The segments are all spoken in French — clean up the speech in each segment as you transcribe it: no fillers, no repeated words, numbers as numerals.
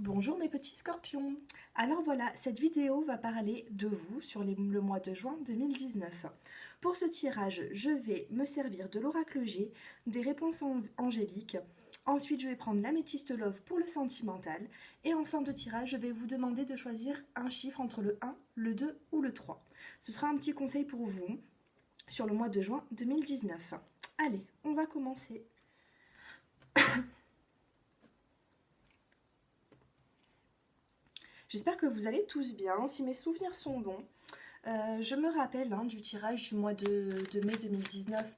Bonjour mes petits scorpions. Alors voilà, cette vidéo va parler de vous sur le mois de juin 2019. Pour ce tirage, je vais me servir de l'oracle G, des réponses angéliques. Ensuite, je vais prendre l'améthyste love pour le sentimental. Et en fin de tirage, je vais vous demander de choisir un chiffre entre le 1, le 2 ou le 3. Ce sera un petit conseil pour vous sur le mois de juin 2019. Allez, on va commencer. J'espère que vous allez tous bien. Si mes souvenirs sont bons, je me rappelle du tirage du mois de mai 2019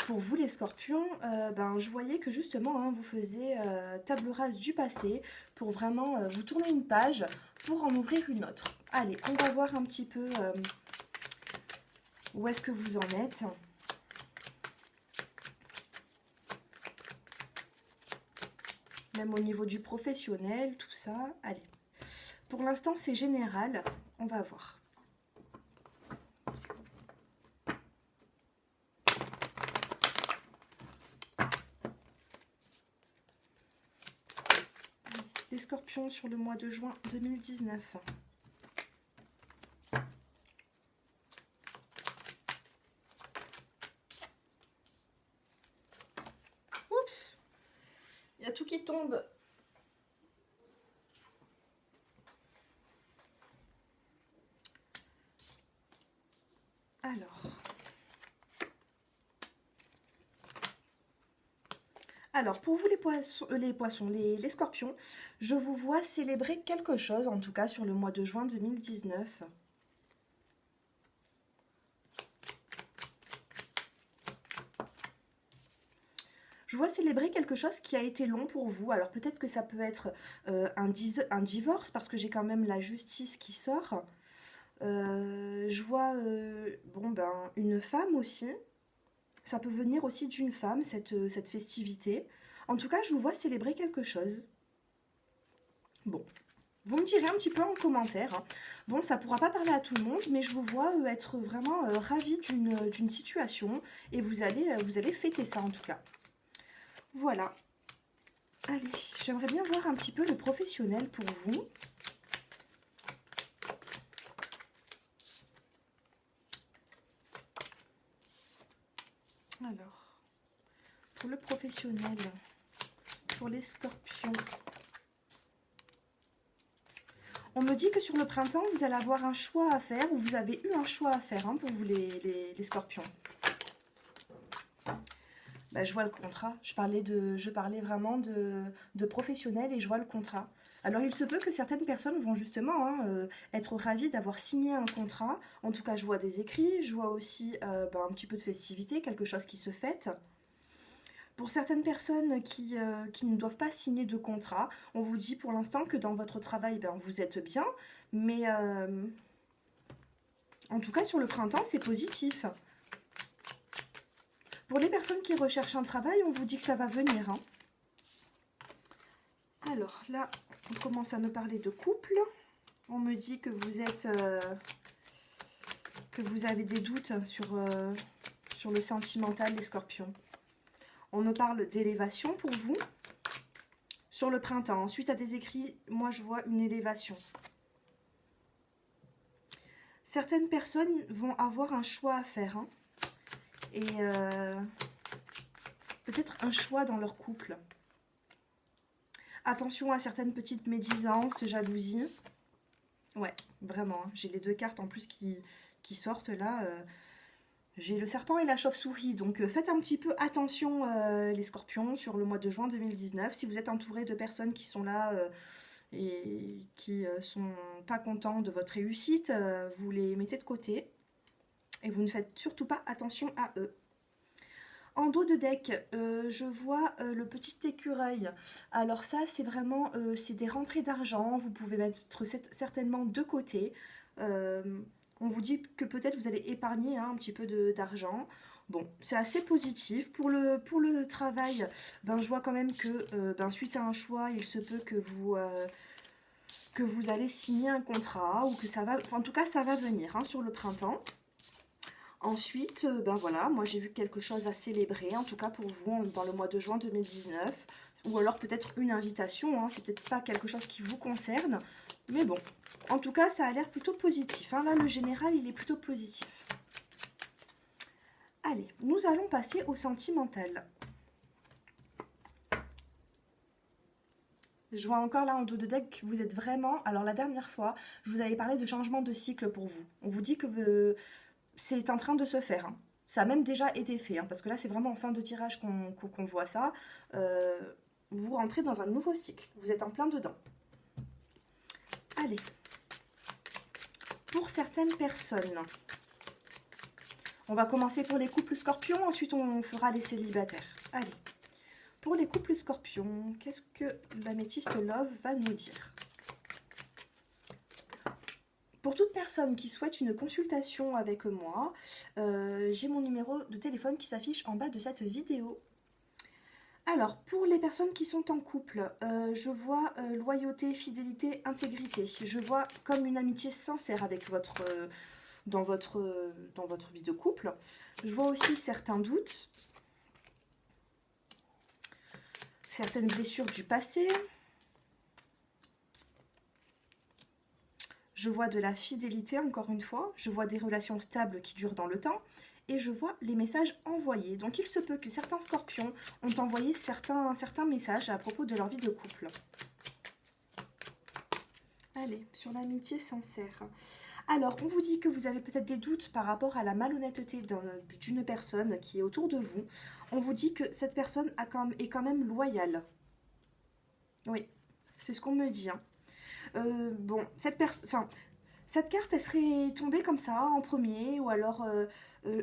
pour vous les scorpions. Je voyais que justement vous faisiez table rase du passé pour vraiment vous tourner une page pour en ouvrir une autre. Allez, on va voir un petit peu où est-ce que vous en êtes. Même au niveau du professionnel, tout ça. Allez. Pour l'instant, c'est général. On va voir. Les scorpions sur le mois de juin 2019. Oups! Il y a tout qui tombe. Alors, pour vous les scorpions, je vous vois célébrer quelque chose, en tout cas sur le mois de juin 2019. Je vois célébrer quelque chose qui a été long pour vous. Alors peut-être que ça peut être un divorce, parce que j'ai quand même la justice qui sort. Je vois une femme aussi. Ça peut venir aussi d'une femme, cette festivité. En tout cas, je vous vois célébrer quelque chose. Bon, vous me direz un petit peu en commentaire. Bon, ça ne pourra pas parler à tout le monde, mais je vous vois être vraiment ravi d'une situation. Et vous allez fêter ça en tout cas. Voilà. Allez, j'aimerais bien voir un petit peu le professionnel pour vous. Alors, pour le professionnel, pour les scorpions, on me dit que sur le printemps, vous allez avoir un choix à faire, ou vous avez eu un choix à faire pour vous les scorpions. Je vois le contrat. Je parlais vraiment de professionnel et je vois le contrat. Alors, il se peut que certaines personnes vont justement être ravies d'avoir signé un contrat. En tout cas, je vois des écrits, je vois aussi un petit peu de festivité, quelque chose qui se fête. Pour certaines personnes qui ne doivent pas signer de contrat, on vous dit pour l'instant que dans votre travail, vous êtes bien. Mais en tout cas, sur le printemps, c'est positif. Pour les personnes qui recherchent un travail, on vous dit que ça va venir. Alors là, on commence à me parler de couple. On me dit que vous êtes, que vous avez des doutes sur le sentimental des scorpions. On me parle d'élévation pour vous. Sur le printemps, suite à des écrits, moi je vois une élévation. Certaines personnes vont avoir un choix à faire. Et peut-être un choix dans leur couple. Attention à certaines petites médisances, jalousies. Ouais, vraiment, j'ai les deux cartes en plus qui sortent là. J'ai le serpent et la chauve-souris, donc faites un petit peu attention les scorpions sur le mois de juin 2019. Si vous êtes entouré de personnes qui sont là et qui sont pas contents de votre réussite, vous les mettez de côté. Et vous ne faites surtout pas attention à eux. En dos de deck, je vois le petit écureuil. Alors ça, c'est vraiment c'est des rentrées d'argent. Vous pouvez mettre certainement de côté. On vous dit que peut-être vous allez épargner un petit peu d'argent. Bon, c'est assez positif. Pour le travail, je vois quand même que suite à un choix, il se peut que vous allez signer un contrat ou que ça va... Enfin, en tout cas, ça va venir sur le printemps. Ensuite, voilà, moi j'ai vu quelque chose à célébrer, en tout cas pour vous, dans le mois de juin 2019. Ou alors peut-être une invitation, hein, c'est peut-être pas quelque chose qui vous concerne. Mais bon, en tout cas, ça a l'air plutôt positif. Hein. Là, le général, il est plutôt positif. Allez, nous allons passer au sentimental. Je vois encore là en dos de deck que vous êtes vraiment... Alors la dernière fois, je vous avais parlé de changement de cycle pour vous. On vous dit que c'est en train de se faire. Hein. Ça a même déjà été fait, hein, parce que là c'est vraiment en fin de tirage qu'on voit ça. Vous rentrez dans un nouveau cycle. Vous êtes en plein dedans. Allez. Pour certaines personnes, on va commencer pour les couples scorpions, ensuite on fera les célibataires. Allez. Pour les couples scorpions, qu'est-ce que l'améthyste Love va nous dire? Pour toute personne qui souhaite une consultation avec moi, j'ai mon numéro de téléphone qui s'affiche en bas de cette vidéo. Alors, pour les personnes qui sont en couple, je vois loyauté, fidélité, intégrité. Je vois comme une amitié sincère avec dans votre vie de couple. Je vois aussi certains doutes, certaines blessures du passé. Je vois de la fidélité, encore une fois. Je vois des relations stables qui durent dans le temps. Et je vois les messages envoyés. Donc, il se peut que certains scorpions ont envoyé certains messages à propos de leur vie de couple. Allez, sur l'amitié sincère. Alors, on vous dit que vous avez peut-être des doutes par rapport à la malhonnêteté d'une personne qui est autour de vous. On vous dit que cette personne est quand même loyale. Oui, c'est ce qu'on me dit. Hein. Bon, cette carte, elle serait tombée comme ça, en premier, ou alors,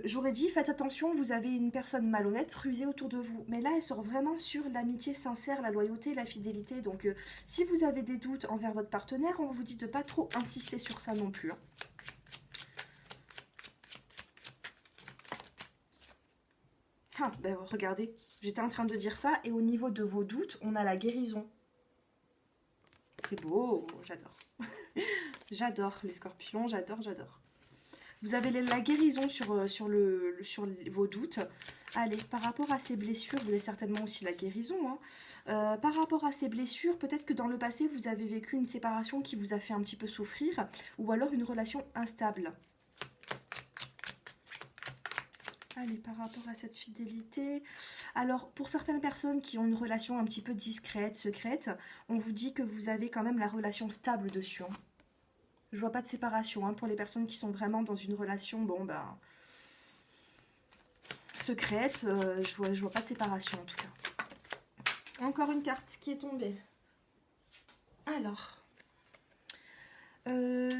j'aurais dit, faites attention, vous avez une personne malhonnête, rusée autour de vous. Mais là, elle sort vraiment sur l'amitié sincère, la loyauté, la fidélité. Donc, si vous avez des doutes envers votre partenaire, on vous dit de pas trop insister sur ça non plus. Hein. Ah, ben regardez, j'étais en train de dire ça, et au niveau de vos doutes, on a la guérison. C'est beau, j'adore. J'adore les scorpions, j'adore. Vous avez la guérison sur vos doutes. Allez, par rapport à ces blessures, vous avez certainement aussi la guérison. Hein. Par rapport à ces blessures, peut-être que dans le passé, vous avez vécu une séparation qui vous a fait un petit peu souffrir, ou alors une relation instable. Allez, par rapport à cette fidélité, alors pour certaines personnes qui ont une relation un petit peu discrète, secrète, on vous dit que vous avez quand même la relation stable dessus. Hein. Je vois pas de séparation. Hein. Pour les personnes qui sont vraiment dans une relation, bon ben, secrète, je vois pas de séparation en tout cas. Encore une carte qui est tombée. Alors,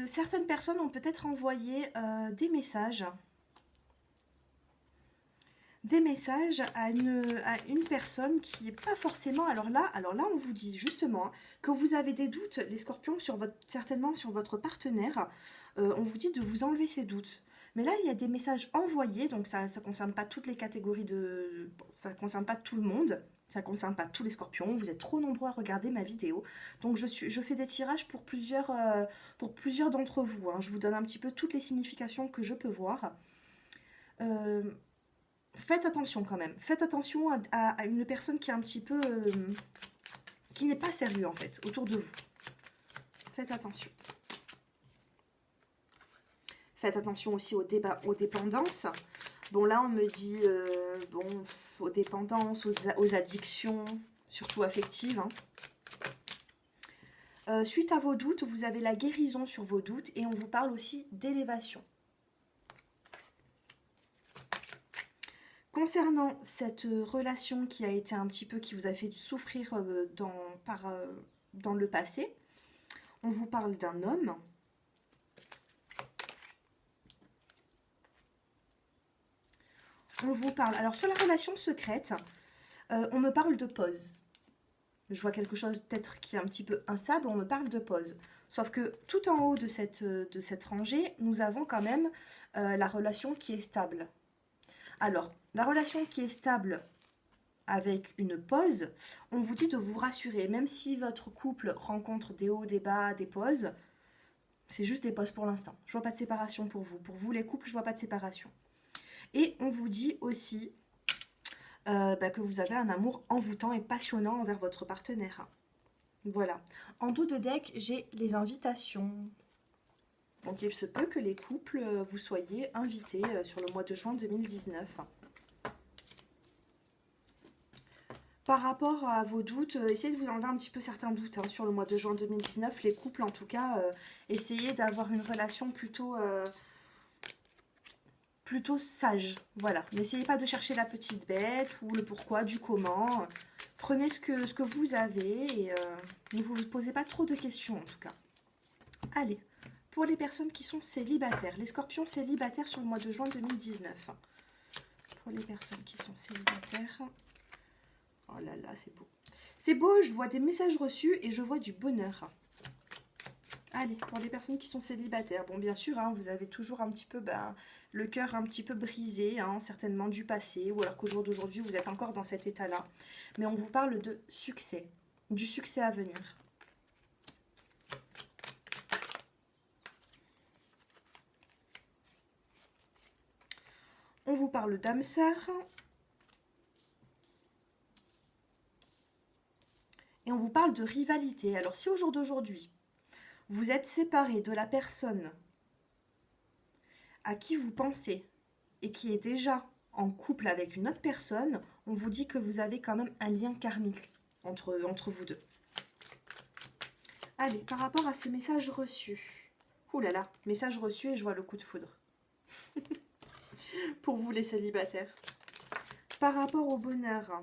certaines personnes ont peut-être envoyé des messages à une personne qui n'est pas forcément... Alors là, on vous dit justement hein, que vous avez des doutes, les scorpions, certainement sur votre partenaire. On vous dit de vous enlever ces doutes. Mais là, il y a des messages envoyés, donc ça ne concerne pas toutes les catégories ça ne concerne pas tout le monde, ça ne concerne pas tous les scorpions. Vous êtes trop nombreux à regarder ma vidéo. Donc je fais des tirages pour plusieurs d'entre vous. Hein. Je vous donne un petit peu toutes les significations que je peux voir. Faites attention quand même. Faites attention à une personne qui est un petit peu... qui n'est pas sérieux en fait, autour de vous. Faites attention. Faites attention aussi aux dépendances. Bon là on me dit, aux dépendances, aux addictions, surtout affectives. Hein. Suite à vos doutes, vous avez la guérison sur vos doutes et on vous parle aussi d'élévation. Concernant cette relation qui a été un petit peu, qui vous a fait souffrir dans le passé, on vous parle d'un homme. On vous parle, alors sur la relation secrète, on me parle de pause. Je vois quelque chose peut-être qui est un petit peu instable, on me parle de pause. Sauf que tout en haut de cette rangée, nous avons quand même la relation qui est stable. Alors, la relation qui est stable avec une pause, on vous dit de vous rassurer. Même si votre couple rencontre des hauts, des bas, des pauses, c'est juste des pauses pour l'instant. Je vois pas de séparation pour vous. Pour vous, les couples, je vois pas de séparation. Et on vous dit aussi que vous avez un amour envoûtant et passionnant envers votre partenaire. Voilà. En dos de deck, j'ai les invitations. Donc il se peut que les couples, vous soyez invités sur le mois de juin 2019. Par rapport à vos doutes, essayez de vous enlever un petit peu certains doutes hein, sur le mois de juin 2019. Les couples, en tout cas, essayez d'avoir une relation plutôt sage. Voilà. N'essayez pas de chercher la petite bête ou le pourquoi, du comment. Prenez ce que vous avez et ne vous posez pas trop de questions, en tout cas. Allez, pour les personnes qui sont célibataires, les scorpions célibataires sur le mois de juin 2019. Pour les personnes qui sont célibataires... Oh là là, c'est beau. C'est beau, je vois des messages reçus et je vois du bonheur. Allez, pour les personnes qui sont célibataires. Bon, bien sûr, hein, vous avez toujours un petit peu le cœur un petit peu brisé, hein, certainement du passé, ou alors qu'au jour d'aujourd'hui, vous êtes encore dans cet état-là. Mais on vous parle de succès, du succès à venir. On vous parle d'âme sœur. Et on vous parle de rivalité. Alors si au jour d'aujourd'hui, vous êtes séparé de la personne à qui vous pensez et qui est déjà en couple avec une autre personne, on vous dit que vous avez quand même un lien karmique entre vous deux. Allez, par rapport à ces messages reçus. Ouh là là, messages reçus et je vois le coup de foudre. Pour vous les célibataires. Par rapport au bonheur...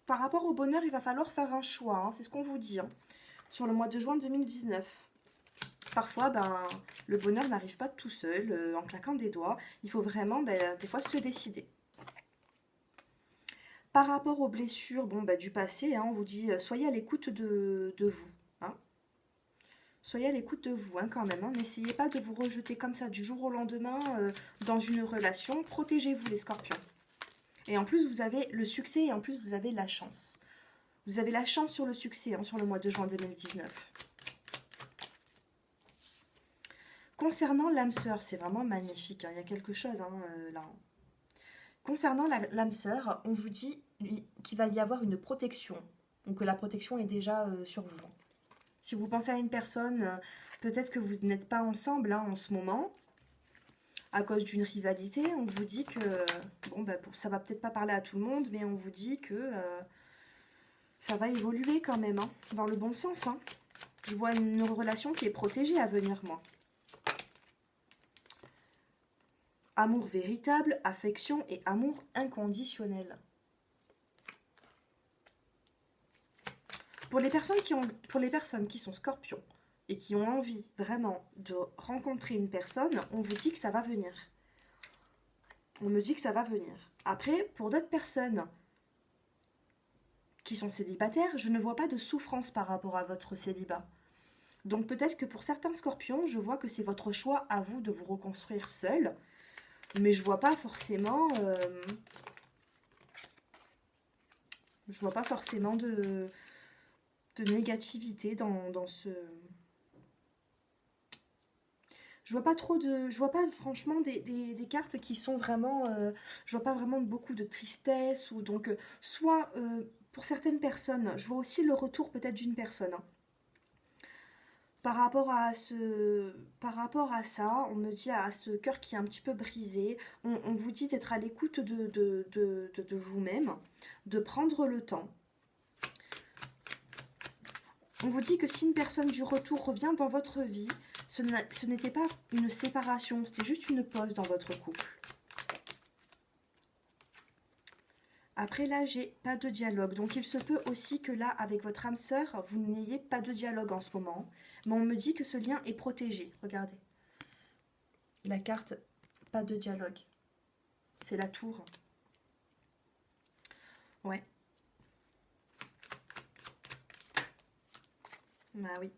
Par rapport au bonheur, il va falloir faire un choix, hein, c'est ce qu'on vous dit, hein, sur le mois de juin 2019. Parfois, le bonheur n'arrive pas tout seul, en claquant des doigts. Il faut vraiment, des fois, se décider. Par rapport aux blessures du passé, hein, on vous dit, soyez à l'écoute de vous. Hein. Soyez à l'écoute de vous, hein, quand même. Hein. N'essayez pas de vous rejeter comme ça du jour au lendemain dans une relation. Protégez-vous, les scorpions. Et en plus, vous avez le succès et en plus, vous avez la chance. Vous avez la chance sur le succès hein, sur le mois de juin 2019. Concernant l'âme sœur, c'est vraiment magnifique. Hein, il y a quelque chose hein, là. Concernant l'âme sœur, on vous dit qu'il va y avoir une protection. Donc que la protection est déjà sur vous. Si vous pensez à une personne, peut-être que vous n'êtes pas ensemble hein, en ce moment. À cause d'une rivalité, on vous dit que, ça va peut-être pas parler à tout le monde, mais on vous dit que ça va évoluer quand même, hein, dans le bon sens. Hein. Je vois une relation qui est protégée à venir, moi. Amour véritable, affection et amour inconditionnel. Pour les personnes qui sont scorpions, et qui ont envie vraiment de rencontrer une personne, on vous dit que ça va venir. On me dit que ça va venir. Après, pour d'autres personnes qui sont célibataires, je ne vois pas de souffrance par rapport à votre célibat. Donc peut-être que pour certains scorpions, je vois que c'est votre choix à vous de vous reconstruire seul. Mais je vois pas forcément... je vois pas forcément de négativité dans ce... Je vois pas trop de... Je vois pas franchement des cartes qui sont vraiment... je vois pas vraiment beaucoup de tristesse. Ou donc, soit pour certaines personnes, je vois aussi le retour peut-être d'une personne. Hein. Par rapport à ça, on me dit à ce cœur qui est un petit peu brisé, on vous dit d'être à l'écoute de vous-même, de prendre le temps. On vous dit que si une personne du retour revient dans votre vie, ce n'était pas une séparation, c'était juste une pause dans votre couple. Après là, j'ai pas de dialogue. Donc il se peut aussi que là, avec votre âme sœur, vous n'ayez pas de dialogue en ce moment. Mais on me dit que ce lien est protégé. Regardez. La carte, pas de dialogue. C'est la tour. Ouais. Ah oui.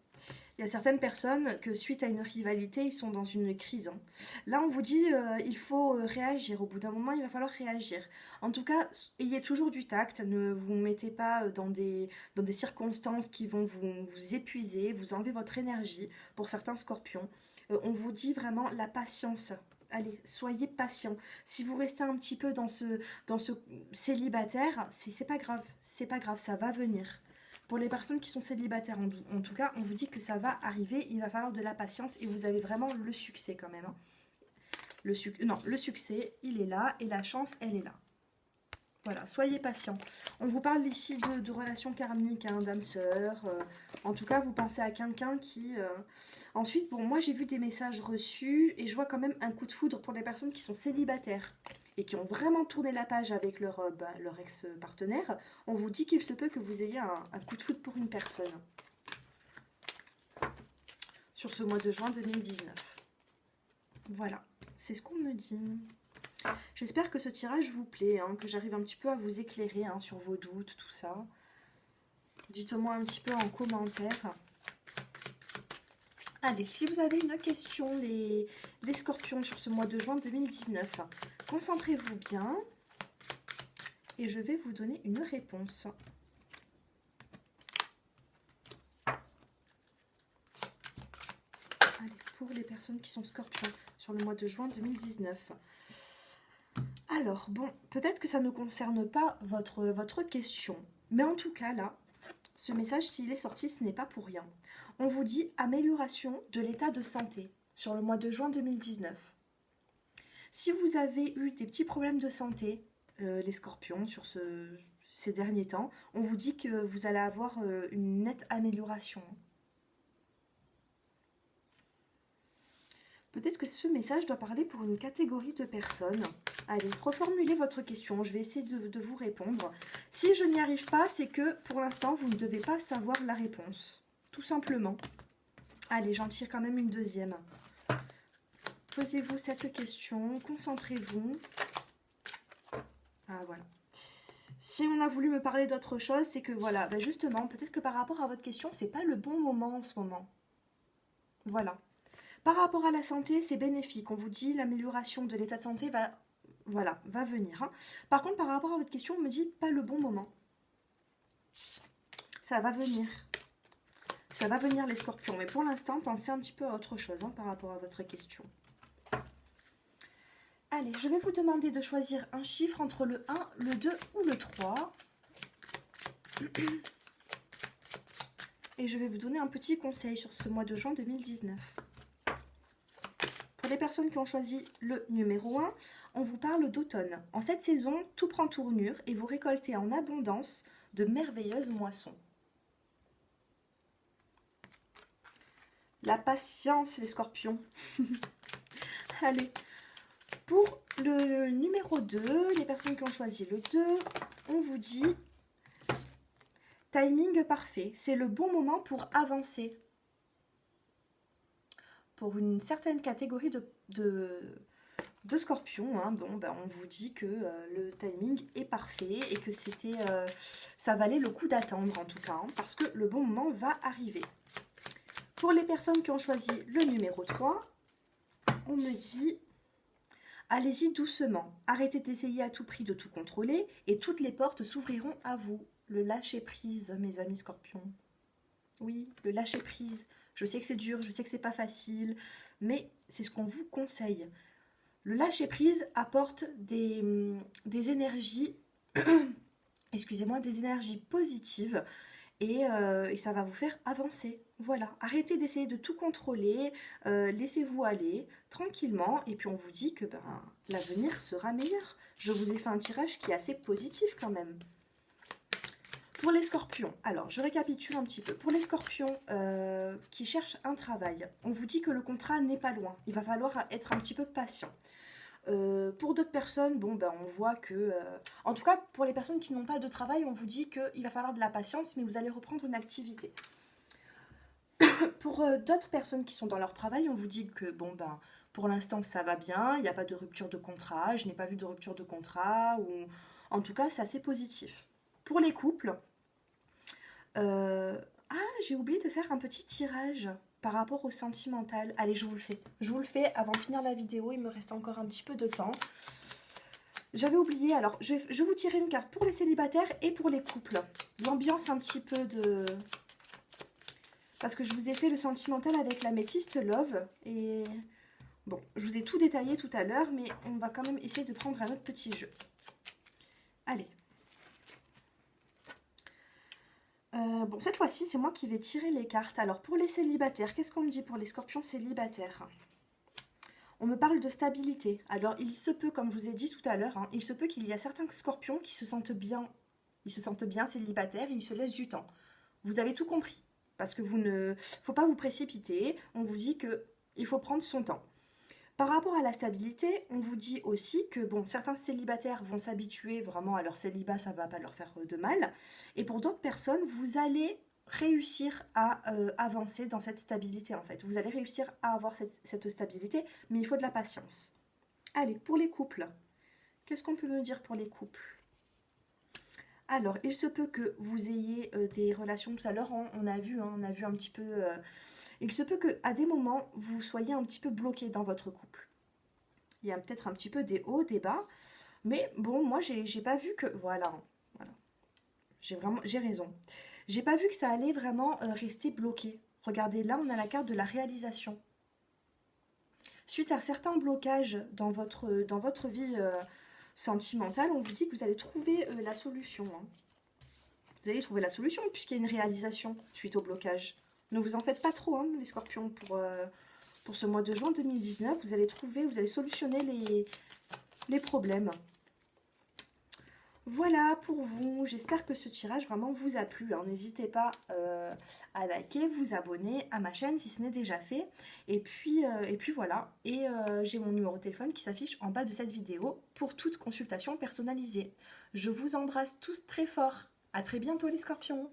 Il y a certaines personnes que suite à une rivalité, ils sont dans une crise. Hein. Là, on vous dit il faut réagir. Au bout d'un moment, il va falloir réagir. En tout cas, ayez toujours du tact. Ne vous mettez pas dans des circonstances qui vont vous épuiser, vous enlever votre énergie. Pour certains scorpions, on vous dit vraiment la patience. allez, soyez patient. Si vous restez un petit peu dans ce célibataire, c'est pas grave. C'est pas grave, ça va venir. Pour les personnes qui sont célibataires, en tout cas, on vous dit que ça va arriver. Il va falloir de la patience et vous avez vraiment le succès quand même. Hein. Le succès, il est là et la chance, elle est là. Voilà, soyez patient. On vous parle ici de relations karmiques, hein, d'âme sœur. En tout cas, vous pensez à quelqu'un qui... Ensuite, bon, moi j'ai vu des messages reçus et je vois quand même un coup de foudre pour les personnes qui sont célibataires et qui ont vraiment tourné la page avec leur ex-partenaire. On vous dit qu'il se peut que vous ayez un coup de foudre pour une personne. Sur ce mois de juin 2019. Voilà, c'est ce qu'on me dit. J'espère que ce tirage vous plaît, hein, que j'arrive un petit peu à vous éclairer hein, sur vos doutes, tout ça. Dites-moi un petit peu en commentaire. Allez, si vous avez une question, les scorpions, sur ce mois de juin 2019, concentrez-vous bien et je vais vous donner une réponse. Allez, pour les personnes qui sont scorpions, sur le mois de juin 2019. Alors, bon, peut-être que ça ne concerne pas votre question. Mais en tout cas, là, ce message, s'il est sorti, ce n'est pas pour rien. On vous dit amélioration de l'état de santé sur le mois de juin 2019. Si vous avez eu des petits problèmes de santé, les scorpions, sur ces derniers temps, on vous dit que vous allez avoir une nette amélioration. Peut-être que ce message doit parler pour une catégorie de personnes. Allez, reformulez votre question, je vais essayer de vous répondre. Si je n'y arrive pas, c'est que pour l'instant, vous ne devez pas savoir la réponse. Tout simplement. Allez, j'en tire quand même une deuxième. Posez-vous cette question, concentrez-vous. Ah, voilà. Si on a voulu me parler d'autre chose, c'est que voilà, ben justement, peut-être que par rapport à votre question, c'est pas le bon moment en ce moment. Voilà. Par rapport à la santé, c'est bénéfique. On vous dit l'amélioration de l'état de santé va venir. Hein. Par contre, par rapport à votre question, on me dit pas le bon moment. Ça va venir. Ça va venir les scorpions. Mais pour l'instant, pensez un petit peu à autre chose hein, par rapport à votre question. Allez, je vais vous demander de choisir un chiffre entre le 1, le 2 ou le 3. Et je vais vous donner un petit conseil sur ce mois de juin 2019. Pour les personnes qui ont choisi le numéro 1, on vous parle d'automne. En cette saison, tout prend tournure et vous récoltez en abondance de merveilleuses moissons. La patience, les scorpions. Allez, pour le numéro 2, les personnes qui ont choisi le 2, on vous dit timing parfait. C'est le bon moment pour avancer. Pour une certaine catégorie de scorpions, hein, bon, ben, on vous dit que le timing est parfait et que ça valait le coup d'attendre en tout cas, hein, parce que le bon moment va arriver. Pour les personnes qui ont choisi le numéro 3, on me dit allez-y doucement, arrêtez d'essayer à tout prix de tout contrôler et toutes les portes s'ouvriront à vous. Le lâcher-prise, mes amis scorpions. Oui, le lâcher-prise. Je sais que c'est dur, je sais que c'est pas facile, mais c'est ce qu'on vous conseille. Le lâcher-prise apporte des énergies, excusez-moi, des énergies positives et ça va vous faire avancer. Voilà, arrêtez d'essayer de tout contrôler, laissez-vous aller tranquillement et puis on vous dit que l'avenir sera meilleur. Je vous ai fait un tirage qui est assez positif quand même. Pour les scorpions, alors je récapitule un petit peu. Pour les scorpions qui cherchent un travail, on vous dit que le contrat n'est pas loin. Il va falloir être un petit peu patient. Pour d'autres personnes, bon, on voit que... en tout cas, pour les personnes qui n'ont pas de travail, on vous dit qu'il va falloir de la patience, mais vous allez reprendre une activité. Pour d'autres personnes qui sont dans leur travail, on vous dit que, pour l'instant, ça va bien, il n'y a pas de rupture de contrat, je n'ai pas vu de rupture de contrat, ou en tout cas, c'est assez positif. Pour les couples... j'ai oublié de faire un petit tirage par rapport au sentimental. Allez, je vous le fais. Je vous le fais avant de finir la vidéo. Il me reste encore un petit peu de temps. J'avais oublié. Alors, je vais vous tirer une carte pour les célibataires et pour les couples. L'ambiance un petit peu de... Parce que je vous ai fait le sentimental avec l'améthyste Love. Et Bon, je vous ai tout détaillé tout à l'heure, mais on va quand même essayer de prendre un autre petit jeu. Allez. Bon, cette fois-ci, c'est moi qui vais tirer les cartes. Alors, pour les célibataires, qu'est-ce qu'on me dit pour les scorpions célibataires? On me parle de stabilité. Alors, il se peut, comme je vous ai dit tout à l'heure, hein, il se peut qu'il y a certains scorpions qui se sentent bien. Ils se sentent bien célibataires et ils se laissent du temps. Vous avez tout compris. Parce que vous ne... faut pas vous précipiter. On vous dit que il faut prendre son temps. Par rapport à la stabilité, on vous dit aussi que bon, certains célibataires vont s'habituer vraiment à leur célibat, ça ne va pas leur faire de mal. Et pour d'autres personnes, vous allez réussir à avancer dans cette stabilité en fait. Vous allez réussir à avoir cette stabilité, mais il faut de la patience. Allez, pour les couples, qu'est-ce qu'on peut me dire pour les couples? Alors, il se peut que vous ayez des relations, tout à l'heure on a vu un petit peu... il se peut qu'à des moments, vous soyez un petit peu bloqué dans votre couple. Il y a peut-être un petit peu des hauts, des bas. Mais bon, moi, j'ai pas vu que... Voilà, voilà. J'ai raison. J'ai pas vu que ça allait vraiment rester bloqué. Regardez, là, on a la carte de la réalisation. Suite à certains blocages dans votre vie sentimentale, on vous dit que vous allez trouver la solution. Hein. Vous allez trouver la solution puisqu'il y a une réalisation suite au blocage. Ne vous en faites pas trop, hein, les scorpions, pour ce mois de juin 2019. Vous allez trouver, vous allez solutionner les problèmes. Voilà pour vous. J'espère que ce tirage vraiment vous a plu. Hein. N'hésitez pas à liker, vous abonner à ma chaîne si ce n'est déjà fait. Et puis voilà. Et j'ai mon numéro de téléphone qui s'affiche en bas de cette vidéo pour toute consultation personnalisée. Je vous embrasse tous très fort. À très bientôt les scorpions.